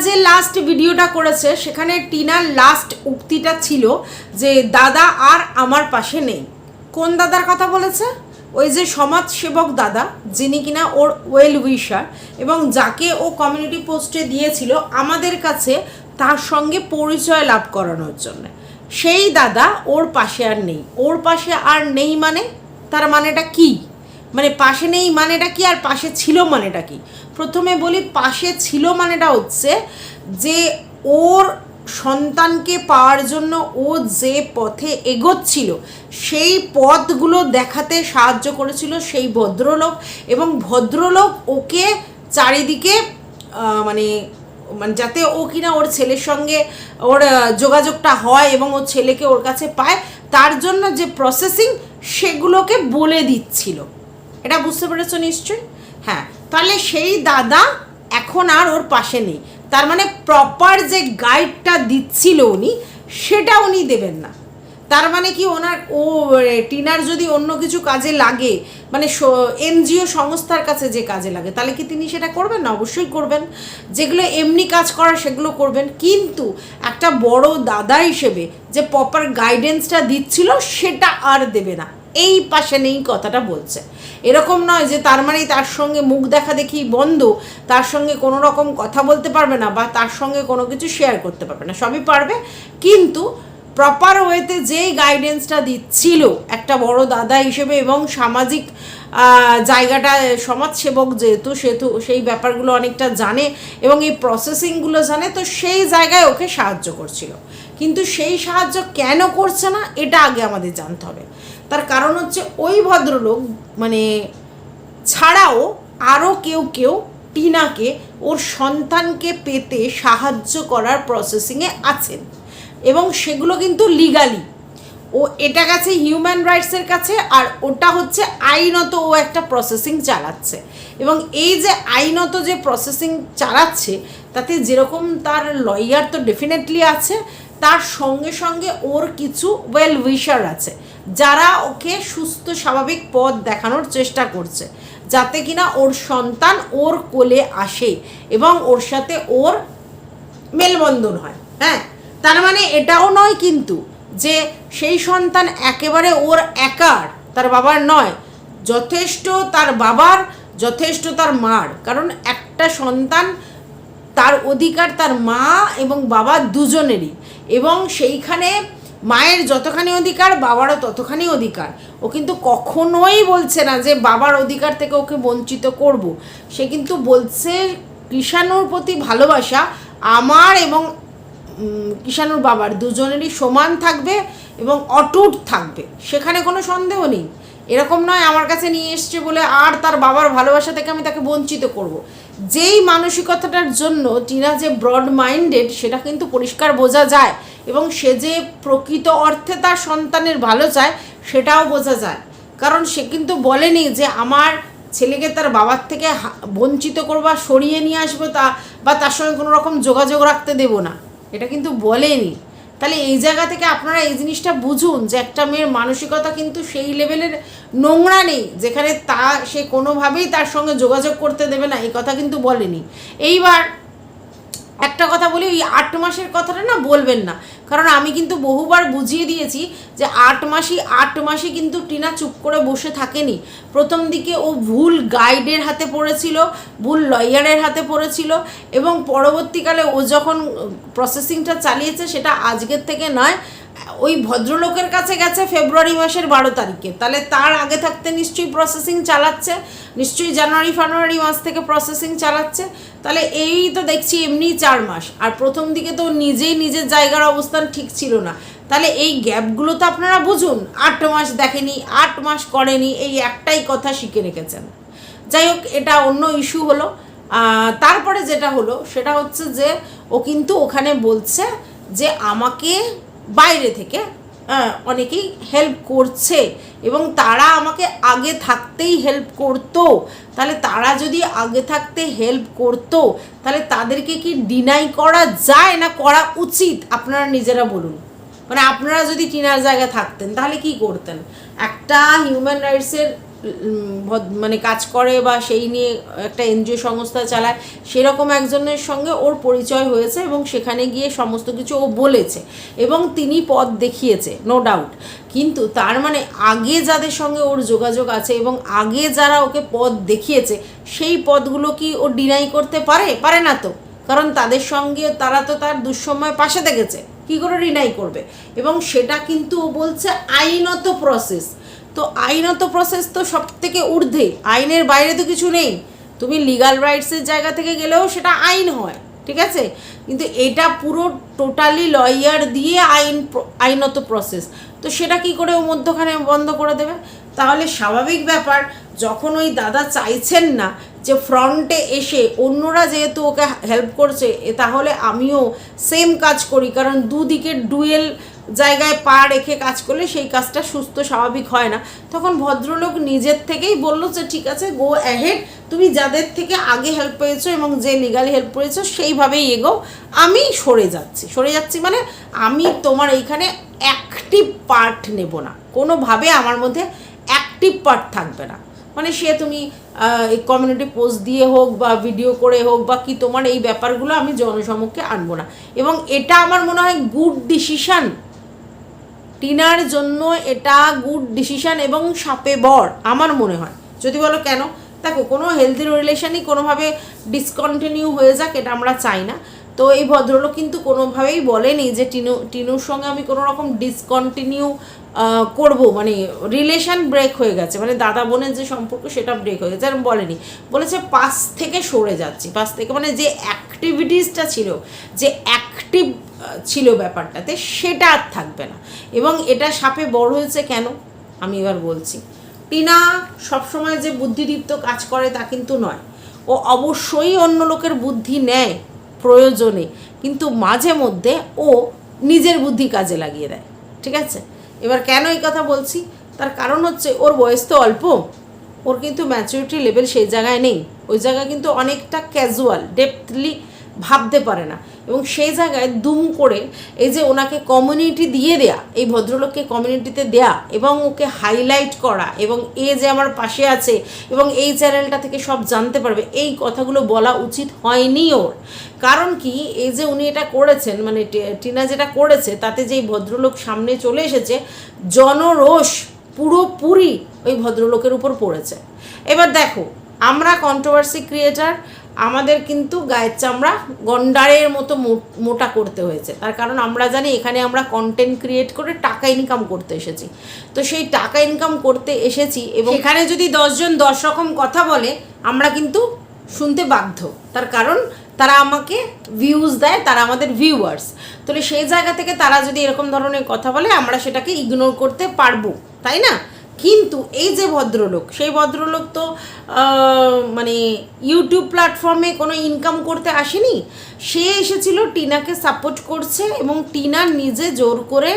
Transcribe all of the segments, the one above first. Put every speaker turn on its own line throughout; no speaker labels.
যে লাস্ট ভিডিওটা করেছে সেখানে টিনার লাস্ট উক্তিটা ছিল যে দাদা আর আমার পাশে নেই। কোন দাদার কথা বলেছে? ওই যে সমাজসেবক দাদা, যিনি কিনা ওর ওয়েল উইশার এবং যাকে ও কমিউনিটি পোস্টে দিয়েছিল আমাদের কাছে তার সঙ্গে পরিচয় লাভ করানোর জন্য। সেই দাদা ওর পাশে আর নেই। ওর পাশে আর নেই মানে তার মানেটা কি? মানে পাশে নেই মানেটা কি আর পাশে ছিল মানেটা কি? প্রথমে বলি, পাশে ছিল মানেটা হচ্ছে যে ওর সন্তানকে পাওয়ার জন্য ও যে পথে এগোচ্ছিল সেই পথগুলো দেখাতে সাহায্য করেছিল সেই ভদ্রলোক, এবং ভদ্রলোক ওকে চারিদিকে মানে যাতে ও কিনা ওর ছেলের সঙ্গে ওর যোগাযোগটা হয় এবং ওর ছেলেকে ওর কাছে পায়, তার জন্য যে প্রসেসিং সেগুলোকে বলে দিচ্ছিল। এটা বুঝতে পেরেছো নিশ্চয়ই? হ্যাঁ, তাহলে সেই দাদা এখন আর ওর পাশে নেই। তার মানে প্রপার যে গাইডটা দিচ্ছিল উনি, সেটা উনি দেবেন না। তার মানে কি ও টিনার যদি অন্য কিছু কাজে লাগে, মানে এনজিও সংস্থার কাছে যে কাজে লাগে, তাহলে কি তিনি সেটা করবেন না? অবশ্যই করবেন। যেগুলো এমনি কাজ করার সেগুলো করবেন, কিন্তু একটা বড় দাদা হিসেবে যে প্রপার গাইডেন্সটা দিচ্ছিল সেটা আর দেবে না। এই পাশে নেই কথাটা বলছে। এরকম নয় যে তার মানেই তার সঙ্গে মুখ দেখা দেখি বন্ধ, তার সঙ্গে কোনো রকম কথা বলতে পারবে না বা তার সঙ্গে কোনো কিছু শেয়ার করতে পারবে না। সবই পারবে, কিন্তু প্রপার ওয়েতে যেই গাইডেন্সটা দিচ্ছিল একটা বড় দাদা হিসেবে এবং সামাজিক জায়গাটা সমাজসেবক যেহেতু সেই ব্যাপারগুলো অনেকটা জানে এবং এই প্রসেসিংগুলো জানে, তো সেই জায়গায় ওকে সাহায্য করছিল। কিন্তু সেই সাহায্য কেন করছে না এটা আগে আমাদের জানতে হবে। তার কারণ হচ্ছে ওই ভদ্রলোক মানে ছাড়াও আরও কেউ টিনাকে ওর সন্তানকে পেতে সাহায্য করার প্রসেসিংয়ে আছেন, এবং সেগুলো কিন্তু লিগালি। ও এটা গেছে হিউম্যান রাইটসের কাছে, আর ওটা হচ্ছে আইনত ও একটা প্রসেসিং চালাচ্ছে। এবং এই যে আইনত যে প্রসেসিং চালাচ্ছে তাতে যেরকম তার লয়ার তো ডেফিনেটলি আছে, তার সঙ্গে সঙ্গে ওর কিছু ওয়েল উইশার আছে যারা ওকে সুস্থ স্বাভাবিক পথ দেখানোর চেষ্টা করছে, যাতে কিনা ওর সন্তান ওর কোলে আসে এবং ওর সাথে ওর মেলবন্ধন হয়। হ্যাঁ, তার মানে এটাও নয় কিন্তু যে সেই সন্তান একেবারে ওর একার, তার বাবার নয়। যথেষ্ট তার বাবার, যথেষ্ট তার মার। কারণ একটা সন্তান তার অধিকার তার মা এবং বাবা দুজনেরই, এবং সেইখানে মায়ের যতখানি অধিকার বাবারও ততখানি অধিকার। ও কিন্তু কখনোই বলছে না যে বাবার অধিকার থেকে ওকে বঞ্চিত করব। সে কিন্তু বলছে কৃষাণুর প্রতি ভালোবাসা আমার এবং কৃষাণুর বাবার দুজনেরই সমান থাকবে এবং অটুট থাকবে, সেখানে কোনো সন্দেহ নেই। এরকম নয় আমার কাছে নিয়ে এসছে বলে আর তার বাবার ভালোবাসা থেকে আমি তাকে বঞ্চিত করব। যেই মানসিকতাটার জন্য টিনা যে ব্রড মাইন্ডেড সেটা কিন্তু পরিষ্কার বোঝা যায়, এবং সে যে প্রকৃত অর্থে তার সন্তানের ভালো চায় সেটাও বোঝা যায়। কারণ সে কিন্তু বলেনি যে আমার ছেলেকে তার বাবার থেকে বঞ্চিত করবা, সরিয়ে নিয়ে আসবো বা তার সঙ্গে কোনো রকম যোগাযোগ রাখতে দেবো না, এটা কিন্তু বলেনি। তাহলে এই জায়গা থেকে আপনারা এই জিনিসটা বুঝুন যে একটা মেয়ের মানসিকতা কিন্তু সেই লেভেলের নোংরা নেই যেখানে সে কোনোভাবেই তার সঙ্গে যোগাযোগ করতে দেবে না, এই কথা কিন্তু বলেনি। এইবার একটা কথা বলি, ওই 8 মাসের কথাটা না বলবেন না, কারণ আমি কিন্তু বহুবার বুঝিয়ে দিয়েছি যে 8 মাসই কিন্তু টিনা চুপ করে বসে থাকেনি। প্রথম দিকে ও ভুল গাইডের হাতে পড়েছিল, ভুল লয়ারের হাতে পড়েছিল, এবং পরবর্তীকালে ও যখন প্রসেসিংটা চালিয়েছে সেটা আজকের থেকে নয়, ওই ভদ্রলোকের কাছে গেছে ফেব্রুয়ারি মাসের 12 তারিখে। তাহলে তার আগে থাকতে নিশ্চয়ই প্রসেসিং চালাচ্ছে, নিশ্চয়ই জানুয়ারি মাস থেকে প্রসেসিং চালাচ্ছে। তাহলে এই তো দেখছি এমনি 4 মাস, আর প্রথম দিকে তো নিজের জায়গার অবস্থান ঠিক ছিল না। তাহলে এই গ্যাপগুলো তো আপনারা বুঝুন। 8 মাস দেখেনি, 8 মাস করেনি, এই একটাই কথা শিখে রেখেছেন। যাই হোক, এটা অন্য ইস্যু হলো। তারপরে যেটা হলো সেটা হচ্ছে যে ও কিন্তু ওখানে বলছে যে আমাকে বাইরে থেকে অনেকেই হেল্প করছে এবং তারা আমাকে আগে থাকতেই হেল্প করতো। তাহলে তারা যদি আগে থাকতে হেল্প করতো তাহলে তাদেরকে কি ডিনাই করা যায় না করা উচিত? আপনারা নিজেরা বলুন। মানে আপনারা যদি টিনার জায়গায় থাকতেন তাহলে কি করতেন? একটা হিউম্যান রাইটসের মানে কাজ করে বা সেই নিয়ে একটা এনজিও সংস্থা চালায়, সেরকম একজনের সঙ্গে ওর পরিচয় হয়েছে এবং সেখানে গিয়ে সমস্ত কিছু ও বলেছে এবং তিনি পথ দেখিয়েছে, নো ডাউট। কিন্তু তার মানে আগে যাদের সঙ্গে ওর যোগাযোগ আছে এবং আগে যারা ওকে পথ দেখিয়েছে সেই পথগুলো কি ও ডিনাই করতে পারে না তো, কারণ তাদের সঙ্গে তারা তো তার দুঃসময় পাশে দেখেছে, কী করে ডিনাই করবে। এবং সেটা কিন্তু ও বলছে আইনত প্রসেস, তো আইনত প্রসেস তো সব থেকে ঊর্ধ্বে, আইনের বাইরে তো কিছু নেই। তুমি লিগাল রাইটসের জায়গা থেকে গেলেও সেটা আইন হয়, ঠিক আছে, কিন্তু এটা পুরো টোটালি লয়ার দিয়ে আইনত প্রসেস, তো সেটা কি করে ও মধ্যখানে বন্ধ করে দেবে? তাহলে স্বাভাবিক ব্যাপার, যখন ওই দাদা চাইছেন না যে ফ্রন্টে এসে অন্যরা যেহেতু ওকে হেল্প করছে তাহলে আমিও সেম কাজ করি, কারণ দুদিকের ডুয়েল জায়গায় পা রেখে কাজ করলে সেই কাজটা সুস্থ স্বাভাবিক হয় না, তখন ভদ্রলোক নিজের থেকেই বললো যে ঠিক আছে, গো অ্যাহেড, তুমি যাদের থেকে আগে হেল্প পেয়েছো এবং যে লিগালি হেল্প পেয়েছো সেইভাবেই এগো, আমি সরে যাচ্ছি মানে আমি তোমার এইখানে অ্যাক্টিভ পার্ট নেব না, কোনোভাবে আমার মধ্যে অ্যাক্টিভ পার্ট থাকবে না। মানে সে তুমি এই কমিউনিটি পোস্ট দিয়ে হোক বা ভিডিও করে হোক বা কি, তোমার এই ব্যাপারগুলো আমি জনসমক্ষে আনবো না। এবং এটা আমার মনে হয় গুড ডিসিশন, টিনার জন্য এটা গুড ডিসিশন এবং সাপে বর আমার মনে হয়। যদি বলো কেন, দেখো কোনো হেলদি রিলেশনই কোনোভাবে ডিসকন্টিনিউ হয়ে যাক, এটা আমরা চাই না। তো এই ভদ্রলোক কিন্তু কোনোভাবেই বলেনি যে টিনুর সঙ্গে আমি কোনো রকম ডিসকন্টিনিউ করব, মানে রিলেশন ব্রেক হয়ে গেছে, মানে দাদা বোনের যে সম্পর্ক সেটা ব্রেক হয়ে গেছে, এরকম বলেনি। বলেছে পাশ থেকে সরে যাচ্ছি, পাশ থেকে মানে যে অ্যাক্টিভিটিসটা ছিল, যে অ্যাক্টিভ ছিল ব্যাপারটাতে, সেটা আর থাকবে না। এবং এটা সাপে বড় হয়েছে কেন আমি এবার বলছি। টিনা সবসময় যে বুদ্ধিদীপ্ত কাজ করে তা কিন্তু নয়, ও অবশ্যই অন্য লোকের বুদ্ধি নেয় প্রয়োজনে, কিন্তু মাঝে মধ্যে ও নিজের বুদ্ধি কাজে লাগিয়ে দেয়, ঠিক আছে। এবার কেন এই কথা বলছি, তার কারণ হচ্ছে ওর বয়স তো অল্প, ওর কিন্তু ম্যাচুরিটি লেভেল সেই জায়গায় নেই, ওই জায়গায় কিন্তু অনেকটা ক্যাজুয়াল, ডেপথলি ভাবতে পারে না। এবং সেই জায়গায় দুম করে এই যে ওনাকে কমিউনিটি দিয়ে দেয়া, এই ভদ্রলোককে কমিউনিটিতে দেয়া এবং ওকে হাইলাইট করা এবং এ যে আমার পাশে আছে এবং এই চ্যানেলটা থেকে সব জানতে পারবে, এই কথাগুলো বলা উচিত হয়নি ওর। কারণ কি, এই যে উনি এটা করেছেন, মানে টিনা যেটা করেছে, তাতে যেই ভদ্রলোক সামনে চলে এসেছে, জনরোষ পুরোপুরি ওই ভদ্রলোকের উপর পড়েছে। এবার দেখো, আমরা কন্ট্রোভার্সি ক্রিয়েটার, আমাদের কিন্তু গায়ের চামড়া গন্ডারের মতো মোটা করতে হয়েছে, তার কারণ আমরা জানি এখানে আমরা কন্টেন্ট ক্রিয়েট করে টাকা ইনকাম করতে এসেছি। তো সেই টাকা ইনকাম করতে এসেছি এবং এখানে যদি 10 জন 10 রকম কথা বলে আমরা কিন্তু শুনতে বাধ্য, তার কারণ তারা আমাকে ভিউজ দেয়, তারা আমাদের ভিউয়ার্স। তাহলে সেই জায়গা থেকে তারা যদি এরকম ধরনের কথা বলে আমরা সেটাকে ইগনোর করতে পারবো, তাই না? কিন্তু এই যে ভদ্রলোক, সেই ভদ্রলোক তো মানে ইউটিউব প্ল্যাটফর্মে কোনো ইনকাম করতে আসেনি, সে এসেছিল টিনাকে সাপোর্ট করছে এবং টিনা নিজে জোর করে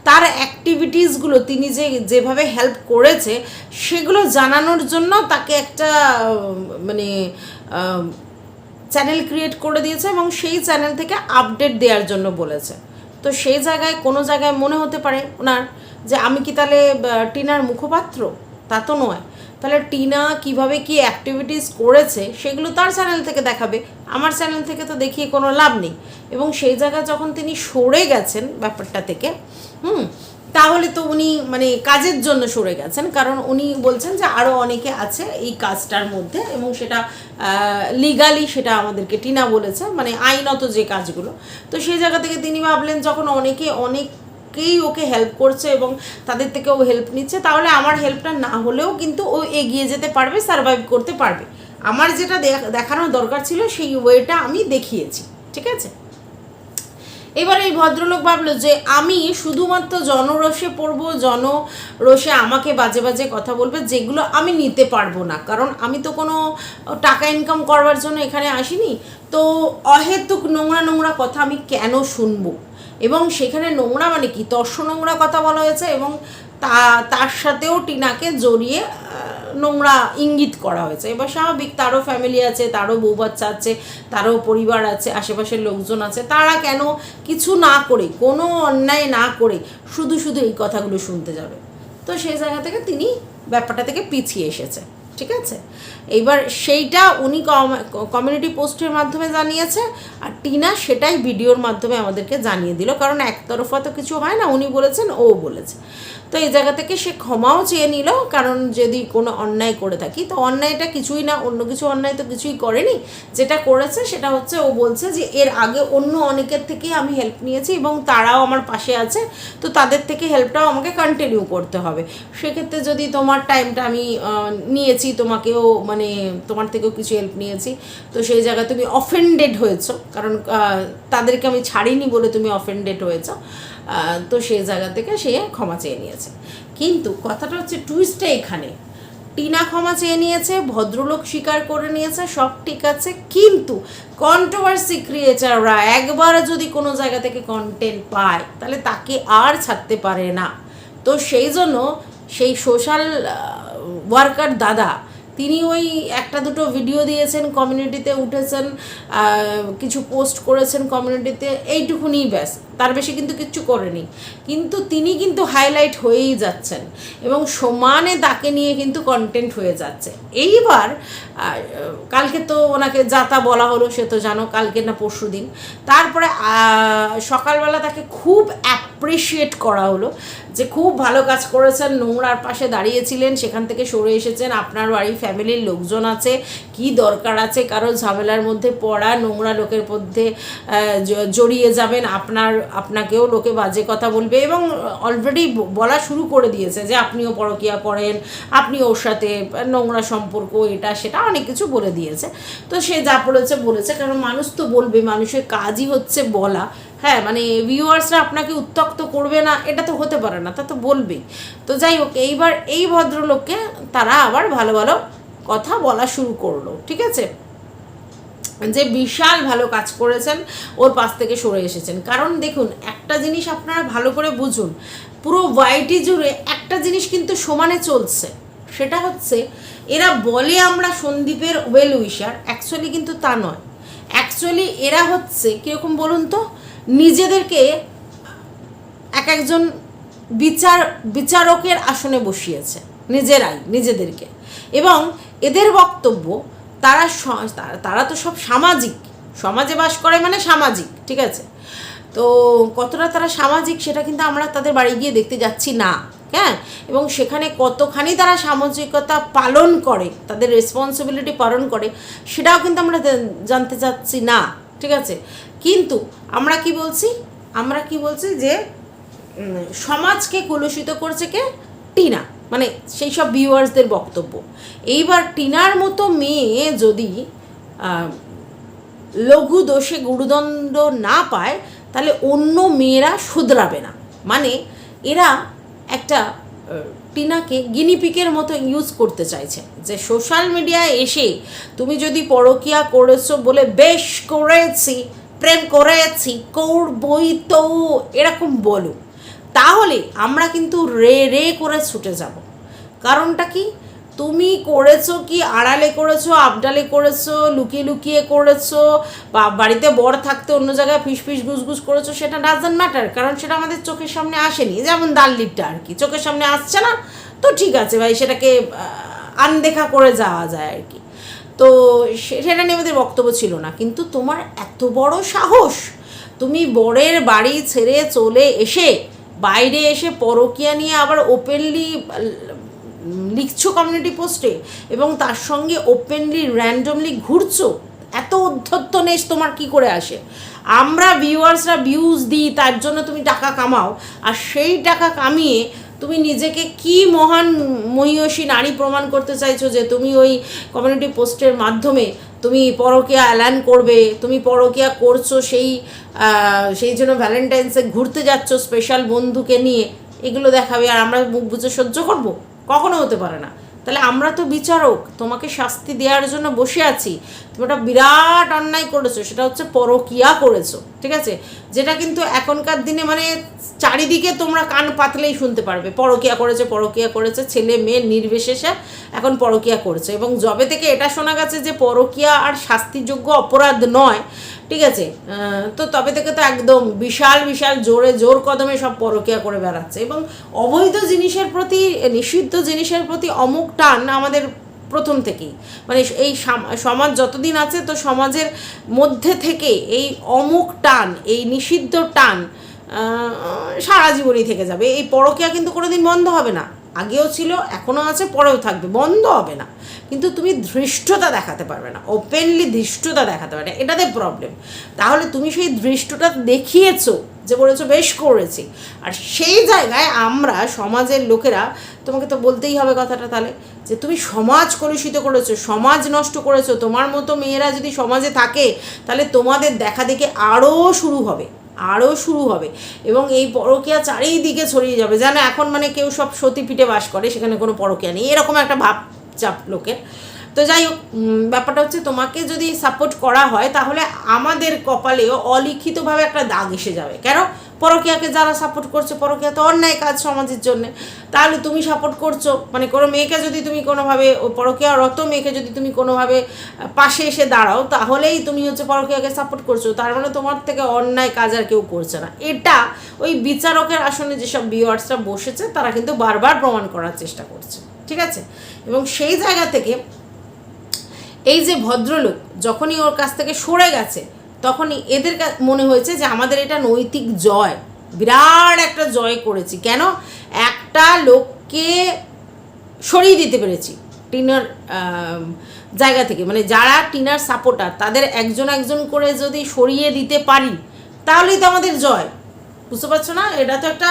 তার অ্যাক্টিভিটিসগুলো তিনি যেভাবে হেল্প করেছে সেগুলো জানানোর জন্য তাকে একটা মানে চ্যানেল ক্রিয়েট করে দিয়েছে এবং সেই চ্যানেল থেকে আপডেট দেওয়ার জন্য বলেছে। তো সেই জায়গায় কোনো জায়গায় মনে হতে পারে ওনার যে আমি কি তাহলে টিনার মুখপাত্র, তা তো নয়। তাহলে টিনা কিভাবে কি অ্যাক্টিভিটিস করেছে সেগুলো তার চ্যানেল থেকে দেখাবে, আমার চ্যানেল থেকে তো দেখিয়ে কোনো লাভ নেই। এবং সেই জায়গায় যখন তিনি সরে গেছেন ব্যাপারটা থেকে, তাহলে তো উনি মানে কাজের জন্য সরে গেছেন, কারণ উনি বলছেন যে আরও অনেকে আছে এই কাজটার মধ্যে এবং সেটা লিগালি সেটা আমাদেরকে টিনা বলেছে, মানে আইনত যে কাজগুলো। তো সেই জায়গা থেকে তিনি ভাবলেন যখন অনেকেই ওকে হেল্প করছে এবং তাদের থেকে ও হেল্প নিচ্ছে, তাহলে আমার হেল্পটা না হলেও কিন্তু ও এগিয়ে যেতে পারবে, সারভাইভ করতে পারবে। আমার যেটা দেখানোর দরকার ছিল সেই ওয়েটা আমি দেখিয়েছি, ঠিক আছে। এবার এই ভদ্রলোক ভাবলো যে আমি শুধুমাত্র জনরোষে পড়বো, জনরোষে আমাকে বাজে বাজে কথা বলবে যেগুলো আমি নিতে পারবো না, কারণ আমি তো কোনো টাকা ইনকাম করবার জন্য এখানে আসিনি। তো অহেতুক নোংরা কথা আমি কেন শুনবো, এবং সেখানে নোংরা মানে কি, তর্স নোংরা কথা বলা হয়েছে এবং তার সাথেও টিনাকে জড়িয়ে নোংরা ইঙ্গিত করা হয়েছে। এবার স্বাভাবিক, তারও ফ্যামিলি আছে, তারও বউ বাচ্চা আছে, তারও পরিবার আছে, আশেপাশের লোকজন আছে, তারা কেন কিছু না করে, কোনো অন্যায় না করে শুধু এই কথাগুলো শুনতে যাবে। তো সেই জায়গা থেকে তিনি ব্যাপারটা থেকে পিছিয়ে এসেছে, ঠিক আছে। এইবার সেইটা উনি কমিউনিটি পোস্টের মাধ্যমে জানিয়েছে, আর টিনা সেটাই ভিডিওর মাধ্যমে আমাদেরকে জানিয়ে দিল, কারণ একতরফা তো কিছু হয় না, উনি বলেছেন ও বলেছে। তো এই জায়গা থেকে সে ক্ষমাও চেয়ে নিল, কারণ যদি কোনো অন্যায় করে থাকি, তো অন্যায়টা কিছুই না, অন্য কিছু অন্যায় তো কিছুই করেনি। যেটা করেছে সেটা হচ্ছে ও বলছে যে এর আগে অন্য অনেকের থেকেই আমি হেল্প নিয়েছি এবং তারাও আমার পাশে আছে, তো তাদের থেকে হেল্পটাও আমাকে কন্টিনিউ করতে হবে। সেক্ষেত্রে যদি তোমার টাইমটা আমি নিয়েছি, তোমাকেও মানে তোমার থেকেও কিছু হেল্প নিয়েছি, তো সেই জায়গায় তুমি অফেন্ডেড হয়েছো, কারণ তাদেরকে আমি ছাড়িনি বলে তুমি অফেন্ডেড হয়েছো, তো সেই জায়গা থেকে সে ক্ষমা চেয়ে নিয়েছে। কিন্তু কথাটা হচ্ছে টুইস্টটা এখানে, টিনা ক্ষমা চেয়ে নিয়েছে, ভদ্রলোক স্বীকার করে নিয়েছে, সব ঠিক আছে, কিন্তু কন্ট্রোভার্সি ক্রিয়েটাররা একবার যদি কোনো জায়গা থেকে কন্টেন্ট পায় তাহলে তাকে আর ছাড়তে পারে না। তো সেই জন্য সেই সোশ্যাল ওয়ার্কার দাদা তিনি ওই একটা দুটো ভিডিও দিয়েছেন, কমিউনিটিতে উঠেছেন, কিছু পোস্ট করেছেন কমিউনিটিতে, এইটুকুনি ব্যাস, তার বেশি কিন্তু কিচ্ছু করেনি। কিন্তু তিনি কিন্তু হাইলাইট হয়েই যাচ্ছেন এবং সমানে তাকে নিয়ে কিন্তু কন্টেন্ট হয়ে যাচ্ছে। এইবার কালকে তো ওনাকে যাতা বলা হলো, সে তো জানো, কালকে না পরশু দিন, তারপরে সকালবেলা তাকে খুব অ্যাপ্রিসিয়েট করা হলো যে খুব ভালো কাজ করেছেন, নোংরার পাশে দাঁড়িয়েছিলেন, সেখান থেকে সরে এসেছেন, আপনার বাড়ি ফ্যামিলির লোকজন আছে, কি দরকার আছে কারো ঝামেলার মধ্যে পড়া, নোংরা লোকের মধ্যে জড়িয়ে যাবেন, আপনাকেও লোকে বাজে কথা বলবে, এবং অলরেডি বলা শুরু করে দিয়েছে যে আপনিও পরকীয়া করেন, আপনি ওর সাথে নোংরা সম্পর্ক, এটা সেটা অনেক কিছু বলে দিয়েছে। তো সে যা বলেছে, কারণ মানুষ তো বলবে, মানুষের কাজই হচ্ছে বলা। হ্যাঁ, মানে ভিউয়ার্সরা আপনাকে উত্ত্যক্ত করবে না এটা তো হতে পারে না, তা তো বলবেই। তো যাই হোক, এইবার এই ভদ্রলোককে তারা আবার ভালো ভালো কথা বলা শুরু করলো, ঠিক আছে, যে বিশাল ভালো কাজ করেছেন, ওর পাশ থেকে সরে এসেছেন। কারণ দেখুন, একটা জিনিস আপনারা ভালো করে বুঝুন, পুরো ওয়াইটি জুড়ে একটা জিনিস কিন্তু সমানে চলছে, সেটা হচ্ছে এরা বলে আমরা সন্দীপের ওয়েল উইশার, অ্যাকচুয়ালি কিন্তু তা নয়। অ্যাকচুয়ালি এরা হচ্ছে কীরকম বলুন তো, নিজেদেরকে এক একজন বিচারকের আসনে বসিয়েছে নিজেদেরকে, এবং এদের বক্তব্য তারা তো সব সমাজে বাস করে, মানে সামাজিক, ঠিক আছে। তো কতটা তারা সামাজিক সেটা কিন্তু আমরা তাদের বাড়ি গিয়ে দেখতে যাচ্ছি না, হ্যাঁ, এবং সেখানে কতখানি তারা সামাজিকতা পালন করে, তাদের রেসপন্সিবিলিটি পালন করে, সেটাও কিন্তু আমরা জানতে চাচ্ছি না, ঠিক আছে। কিন্তু আমরা কি বলছি যে সমাজকে কলুষিত করছে কে? টিনা, মানে সেই সব ভিউয়ার্সদের বক্তব্য। এইবার টিনার মতো মেয়ে যদি লঘু দোষে গুরুদণ্ড না পায় তাহলে অন্য মেয়েরা শুধরাবে না। মানে এরা একটা টিনাকে গিনিপিকের মতো ইউজ করতে চাইছে, যে সোশ্যাল মিডিয়ায় এসে তুমি যদি পরকীয়া করেছো বলে বেশ করেছি, প্রেম করেছি, করবই তো এরকম বলো, তাহলে আমরা কিন্তু রে করে ছুটে যাব। কারণটা কি? তুমি করেছো কি আড়ালে করেছো, আবডালে করেছো, লুকিয়ে করেছো, বা বাড়িতে বর থাকতে অন্য জায়গায় ফিস গুসগুস করেছো, সেটা ডাজন্ট ম্যাটার, কারণ সেটা আমাদের চোখের সামনে আসেনি। যেমন দাল্লিরটা আর কি, চোখের সামনে আসছে না, তো ঠিক আছে ভাই, সেটাকে আনদেখা করে যাওয়া যায় আর কি। তো সেটা নিয়ে আমাদের বক্তব্য ছিল না। কিন্তু তোমার এত বড় সাহস, তুমি বরের বাড়ি ছেড়ে চলে এসে বাইরে এসে পরকীয়া নিয়ে আবার ওপেনলি লিখছো কমিউনিটি পোস্টে, এবং তার সঙ্গে ওপেনলি র্যান্ডমলি ঘুরছো, এত উদ্ধত্ত নেশ তোমার কি করে আসে? আমরা ভিউয়ার্সরা ভিউজ দিই, তার জন্য তুমি টাকা কামাও, আর সেই টাকা কামিয়ে তুমি নিজেকে কি মহান মহিয়সী নারী প্রমাণ করতে চাইছো যে তুমি ওই কমিউনিটি পোস্টের মাধ্যমে তুমি পরকীয়া এলান করবে, তুমি পরকীয়া করছো, সেই জন্য ভ্যালেন্টাইন্সে ঘুরতে যাচ্ছ স্পেশাল বন্ধুকে নিয়ে, এগুলো দেখাবে, আর আমরা মুখ বুঝে সহ্য করব? কখনো হতে পারে না। তাহলে আমরা তো বিচারক, তোমাকে শাস্তি দেওয়ার জন্য বসে আছি, তুমি তুমি একটা বিরাট অন্যায় করেছো, সেটা হচ্ছে পরকীয়া করেছো, ঠিক আছে? যেটা কিন্তু এখনকার দিনে মানে চারিদিকে তোমরা কান পাতলেই শুনতে পারবে, পরকীয়া করেছে, পরকীয়া করেছে, ছেলে মেয়ে নির্বিশেষে এখন পরকীয়া করছে। এবং যবে থেকে এটা শোনা গেছে যে পরকীয়া আর শাস্তিযোগ্য অপরাধ নয়, ঠিক আছে, তো তবে থেকে তো একদম বিশাল বিশাল জোর কদমে সব পরকীয়া করে বেড়াচ্ছে। এবং অবৈধ জিনিসের প্রতি, নিষিদ্ধ জিনিসের প্রতি অমুক টান আমাদের প্রথম থেকেই, মানে এই সমাজ যতদিন আছে তো সমাজের মধ্যে থেকে এই অমুক টান, এই নিষিদ্ধ টান সারা জীবনই থেকে যাবে। এই পরকীয়া কিন্তু কোনোদিন বন্ধ হবে না, আগেও ছিল, এখনও আছে, পরেও থাকবে, বন্ধ হবে না। কিন্তু তুমি ধৃষ্টতা দেখাতে পারবে না, ওপেনলি ধৃষ্টতা দেখাতে পারবে না, এটাতে প্রবলেম। তাহলে তুমি সেই ধৃষ্টতা দেখিয়েছো, যে বলেছো বেশ করেছি, আর সেই জায়গায় আমরা সমাজের লোকেরা, তোমাকে তো বলতেই হবে কথাটা তাহলে, যে তুমি সমাজ কলুষিত করেছো, সমাজ নষ্ট করেছো। তোমার মতো মেয়েরা যদি সমাজে থাকে তাহলে তোমাদের দেখা দেখে আরও শুরু হবে এবং এই পরকীয়া চারিদিকে ছড়িয়ে যাবে। যেন এখন মানে কেউ সব সতীপীঠে বাস করে, সেখানে কোনো পরকীয়া নেই, এরকম একটা ভাবচাপ লোকের। তো যাই হোক, ব্যাপারটা হচ্ছে তোমাকে যদি সাপোর্ট করা হয় তাহলে আমাদের কপালেও অলিখিতভাবে একটা দাগ এসে যাবে। কেন? পরকীয়াকে যারা সাপোর্ট করছে, পরকীয়া তো অন্যায় কাজ সমাজের জন্য, তাহলে তুমি সাপোর্ট করছো, মানে কোনো মেয়েকে যদি তুমি কোনোভাবে, পরকীয়ারত মেয়েকে যদি তুমি কোনোভাবে পাশে এসে দাঁড়াও, তাহলেই তুমি হচ্ছে পরকীয়াকে সাপোর্ট করছো। তার মানে তোমার থেকে অন্যায় কাজ আর কেউ করছে না। এটা ওই বিচারকের আসনে যেসব ভিউয়ার্সরা বসেছে তারা কিন্তু বারবার প্রমাণ করার চেষ্টা করছে, ঠিক আছে? এবং সেই জায়গা থেকে এই যে ভদ্রলোক যখনই ওর কাছ থেকে সরে গেছে, তখনই এদের মনে হয়েছে যে আমাদের এটা নৈতিক জয়, বিরাট একটা জয় করেছি। কেন? একটা লোককে সরিয়ে দিতে পেরেছি টিনার জায়গা থেকে, মানে যারা টিনার সাপোর্টার তাদের একজন একজন করে যদি সরিয়ে দিতে পারি তাহলেই তো আমাদের জয়। বুঝতে পারছো না? এটা তো একটা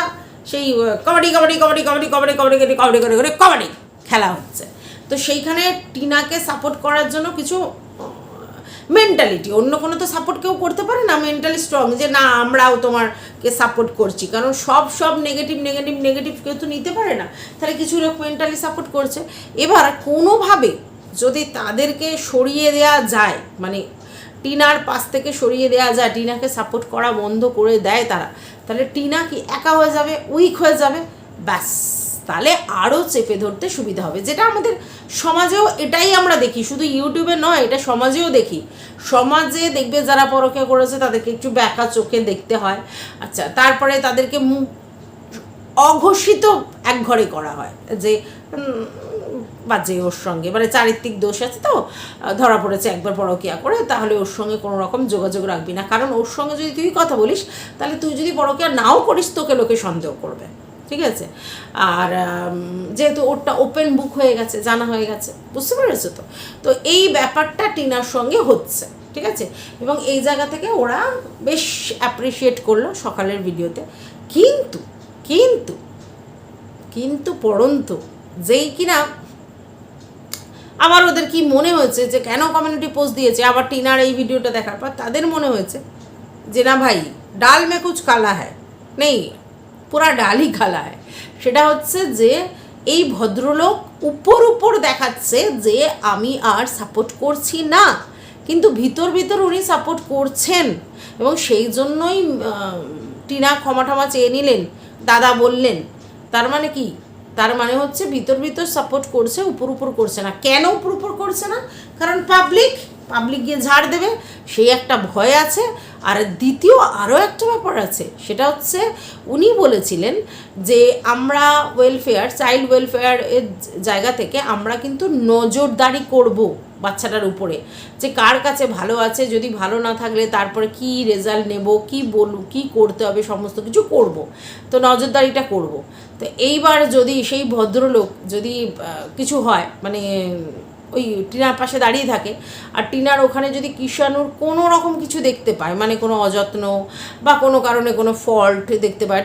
সেই কবাডি খেলা হচ্ছে। তো সেইখানে টিনাকে সাপোর্ট করার জন্য কিছু মেন্টালিটি, অন্য কোনো তো সাপোর্ট কেউ করতে পারে না, মেন্টালি স্ট্রং, যে না আমরাও তোমারকে সাপোর্ট করছি। কারণ সব নেগেটিভ কেউ তো নিতে পারে না, তাহলে কিছু লোক মেন্টালি সাপোর্ট করছে। এবার কোনোভাবে যদি তাদেরকে সরিয়ে দেওয়া যায়, মানে টিনার পাশ থেকে সরিয়ে দেওয়া যায়, টিনাকে সাপোর্ট করা বন্ধ করে দেয় তারা, তাহলে টিনা কি একা হয়ে যাবে, উইক হয়ে যাবে, ব্যাস, তাহলে আরও চেপে ধরতে সুবিধা হবে। যেটা আমাদের সমাজেও এটাই আমরা দেখি, শুধু ইউটিউবে নয়, এটা সমাজেও দেখি। সমাজে দেখবে যারা পরকীয়া করেছে তাদেরকে একটু ব্যাকা চোখে দেখতে হয়, আচ্ছা, তারপরে তাদেরকে অঘোষিত এক ঘরে করা হয়, যে বাজে ওর সঙ্গে, মানে চারিত্রিক দোষ আছে, তো ধরা পড়েছে একবার পরকীয়া করে, তাহলে ওর সঙ্গে কোনো রকম যোগাযোগ রাখবি না। কারণ ওর সঙ্গে যদি তুই কথা বলিস, তাহলে তুই যদি পরকীয়া নাও করিস তোকে লোকে সন্দেহ করবে, ঠিক আছে? আর যেহেতু ওরটা ওপেন বুক হয়ে গেছে, জানা হয়ে গেছে, বুঝতে পেরেছো তো? তো এই ব্যাপারটা টিনার সঙ্গে হচ্ছে, ঠিক আছে? এবং এই জায়গা থেকে ওরা বেশ অ্যাপ্রিসিয়েট করলো সকালের ভিডিওতে। কিন্তু কিন্তু কিন্তু পরন্তু যেই কিনা আবার ওদের কি মনে হয়েছে যে কেন কমিউনিটি পোস্ট দিয়েছে, আবার টিনার এই ভিডিওটা দেখার পর তাদের মনে হয়েছে যে না ভাই, ডাল মে কুছ কালা হ্যায়, নেই পুরা ডালই কালা হয়। সেটা হচ্ছে যে এই ভদ্রলোক উপর দেখাচ্ছে যে আমি আর সাপোর্ট করছি না, কিন্তু ভিতর উনি সাপোর্ট করছেন। এবং সেই জন্যই টিনা ক্ষমা চেয়ে নিলেন, দাদা বললেন। তার মানে কি? তার মানে হচ্ছে ভিতর সাপোর্ট করছে, উপর করছে না। কেন উপর করছে না? কারণ পাবলিক গিয়ে ঝাড় দেবে, সেই একটা ভয় আছে। আর দ্বিতীয় আরও একটা ব্যাপার আছে, সেটা হচ্ছে উনি বলেছিলেন যে আমরা চাইল্ড ওয়েলফেয়ারের জায়গা থেকে আমরা কিন্তু নজরদারি করব বাচ্চাটার উপরে, যে কার কাছে ভালো আছে, যদি ভালো না থাকলে তারপরে কি রেজাল্ট নেব, কি বলব, কি করতে হবে, সমস্ত কিছু করব। তো নজরদারিটা করব। তো এইবার যদি সেই ভদ্রলোক যদি কিছু হয়, মানে ওই টিনার পাশে দাঁড়িয়ে থাকে, আর টিনার ওখানে যদি কিষাণুর কোনো রকম কিছু দেখতে পায়, মানে কোনো অযত্ন বা কোনো কারণে কোনো ফল্ট দেখতে পায়,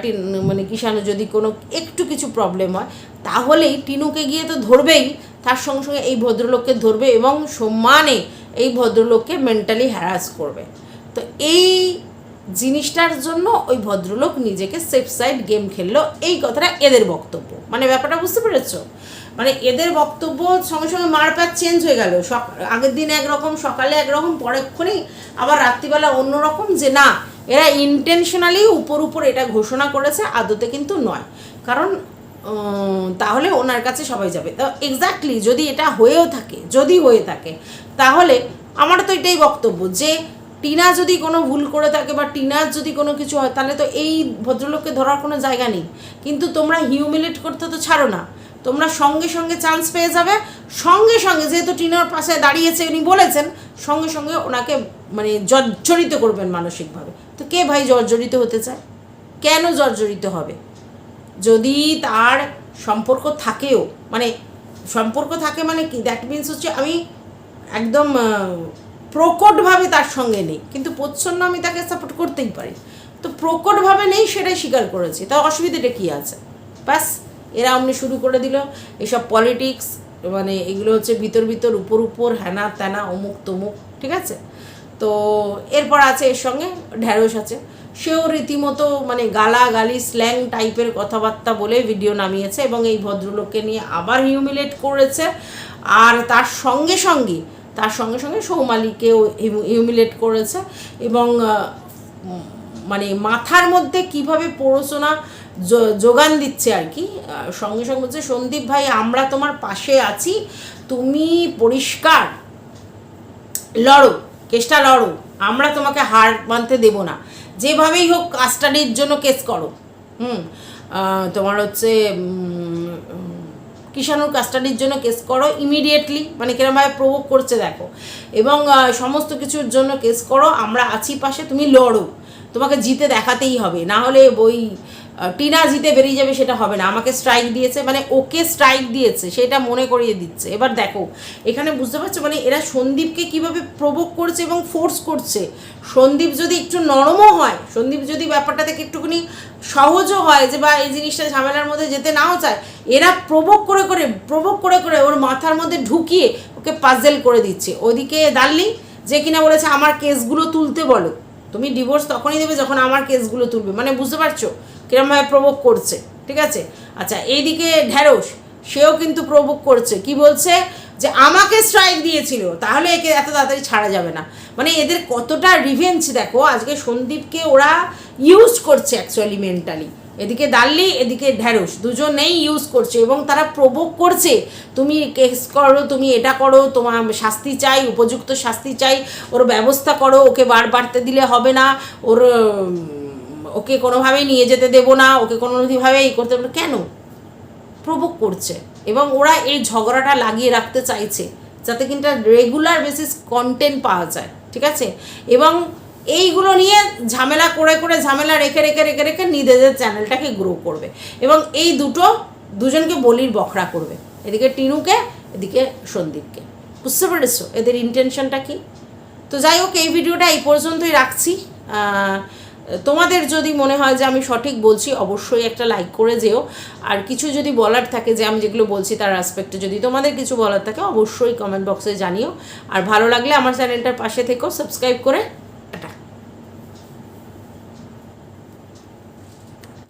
মানে কিষাণু যদি কোনো একটু কিছু প্রবলেম হয়, তাহলেই টিনুকে গিয়ে তো ধরবেই, তার সঙ্গে এই ভদ্রলোককে ধরবে এবং সম্মানে এই ভদ্রলোককে মেন্টালি হ্যারাস করবে। তো এই জিনিসটার জন্য ওই ভদ্রলোক নিজেকে সেফ সাইড গেম খেললো, এই কথাটা এদের বক্তব্য। মানে ব্যাপারটা বুঝতে পেরেছো? মানে এদের বক্তব্য সঙ্গে সঙ্গে মারপ্যাচ চেঞ্জ হয়ে গেল, আগের দিন একরকম, সকালে একরকম, পরেক্ষণেই আবার রাত্রিবেলা অন্যরকম, যে না এরা ইন্টেনশনালি উপর এটা ঘোষণা করেছে, আদতে কিন্তু নয়। কারণ তাহলে ওনার কাছে সবাই যাবে। তো এক্স্যাক্টলি যদি এটা হয়ে থাকে তাহলে আমার তো এটাই বক্তব্য যে টিনা যদি কোনো ভুল করে থাকে বা টিনার যদি কোনো কিছু হয়, তাহলে তো এই ভদ্রলোককে ধরার কোনো জায়গা নেই। কিন্তু তোমরা হিউমিলেট করতে তো ছাড়ো না, তোমরা সঙ্গে সঙ্গে চান্স পেয়ে যাবে, সঙ্গে সঙ্গে যেহেতু টিনার পাশে দাঁড়িয়েছে উনি বলেছেন, সঙ্গে সঙ্গে ওনাকে মানে জর্জরিত করবেন মানসিকভাবে। তো কে ভাই জর্জরিত হতে চায়? কেন জর্জরিত হবে? যদি তার সম্পর্ক থাকেও, মানে সম্পর্ক থাকে মানে কি, দ্যাট মিনস হচ্ছে আমি একদম প্রকটভাবে তার সঙ্গে নেই, কিন্তু প্রচ্ছন্ন আমি তাকে সাপোর্ট করতেই পারি। তো প্রকটভাবে নেই সেটাই স্বীকার করেছি, তা অসুবিধাটা কী আছে? ব্যাস এরা অমনি শুরু করে দিল এসব পলিটিক্স, মানে এগুলো হচ্ছে ভিতর উপর হ্যানা ত্যানা অমুক তমুক, ঠিক আছে। তো এরপর আছে এর সঙ্গে ঢ্যাঁড়স আছে, সেও রীতিমতো মানে গালাগালি স্ল্যাং টাইপের কথাবার্তা বলে ভিডিও নামিয়েছে এবং এই ভদ্রলোককে নিয়ে আবার হিউমিলেট করেছে। আর তার সঙ্গে সঙ্গে সৌমালিকেও হিউমিলেট করেছে এবং মানে মাথার মধ্যে কিভাবে প্ররোচনা যোগান দিচ্ছে আর কি। সঙ্গে সঙ্গে বলছে, সন্দীপ ভাই আমরা তোমার পাশে আছি, তুমি পরিষ্কার লড়ো, কেসটা লড়ো, আমরা তোমাকে হার মানতে দেব না, যেভাবেই হোক কাস্টাডির জন্য কেস করো। তোমার হচ্ছে কিষাণুর কাস্টাডির জন্য কেস করো ইমিডিয়েটলি, মানে কিরমভাবে প্রভোগ করছে দেখো, এবং সমস্ত কিছুর জন্য কেস করো, আমরা আছি পাশে, তুমি লড়ো, তোমাকে জিতে দেখাতেই হবে, না হলে ওই টিনা জিতে বেরিয়ে যাবে সেটা হবে না। আমাকে স্ট্রাইক দিয়েছে, মানে ওকে স্ট্রাইক দিয়েছে সেটা মনে করিয়ে দিচ্ছে। এবার দেখো এখানে বুঝতে পারছো মানে এরা সন্দীপকে কিভাবে প্রভোগ করছে এবং ফোর্স করছে। সন্দীপ যদি একটু নরমও হয়, সন্দীপ যদি ব্যাপারটা থেকে একটুখানি সহজও হয় যে বা এই জিনিসটা ঝামেলার মধ্যে যেতে নাও চায়, এরা প্রভোগ করে ওর মাথার মধ্যে ঢুকিয়ে ওকে পাজেল করে দিচ্ছে। ওদিকে ডার্লিং যে কিনা বলেছে আমার কেসগুলো তুলতে বলো, তুমি ডিভোর্স তখনই দেবে যখন আমার কেসগুলো তুলবে, মানে বুঝতে পারছো কিরমভাবে প্রভোগ করছে, ঠিক আছে। আচ্ছা এইদিকে ঢ্যাঁড়স, সেও কিন্তু প্রভোগ করছে, কি বলছে যে আমাকে স্ট্রাইক দিয়েছিল, তাহলে একে এত তাড়াতাড়ি ছাড়া যাবে না। মানে এদের কতটা রিভেঞ্জ দেখো, আজকে সন্দীপকে ওরা ইউজ করছে অ্যাকচুয়ালি মেন্টালি। এদিকে ডার্লি, এদিকে ঢ্যাঁড়স, দুজনেই ইউজ করছে এবং তারা প্রভোগ করছে, তুমি কেস করো, তুমি এটা করো, তোমার শাস্তি চাই, উপযুক্ত শাস্তি চাই, ওর ব্যবস্থা করো, ওকে বাড়তে দিলে হবে না, ওকে কোনোভাবেই নিয়ে যেতে দেবো না, ওকে কোনোভাবে এই করতে দেবো না। কেন প্রভোগ করছে? এবং ওরা এই ঝগড়াটা লাগিয়ে রাখতে চাইছে যাতে কিন্তু রেগুলার বেসিস কন্টেন্ট পাওয়া যায়, ঠিক আছে। এবং এইগুলো নিয়ে ঝামেলা করে ঝামেলা রেখে নিজেদের চ্যানেলটাকে গ্রো করবে এবং এই দুজনকে বলির বখরা করবে, এদিকে টিনুকে, এদিকে সন্দীপকে। বুঝতে পেরেছো এদের ইন্টেনশনটা কি? তো যাই হোক, এই ভিডিওটা এই পর্যন্তই রাখছি। তোমাদের যদি মনে হয় যে আমি সঠিক বলছি অবশ্যই একটা লাইক করে যেও, আর কিছু যদি বলার থাকে যে আমি যেগুলো বলছি তার অ্যাসপেক্টে যদি তোমাদের কিছু বলার থাকে অবশ্যই কমেন্ট বক্সে জানিও। আর ভালো লাগলে আমার চ্যানেলটার পাশে থেকেও সাবস্ক্রাইব করে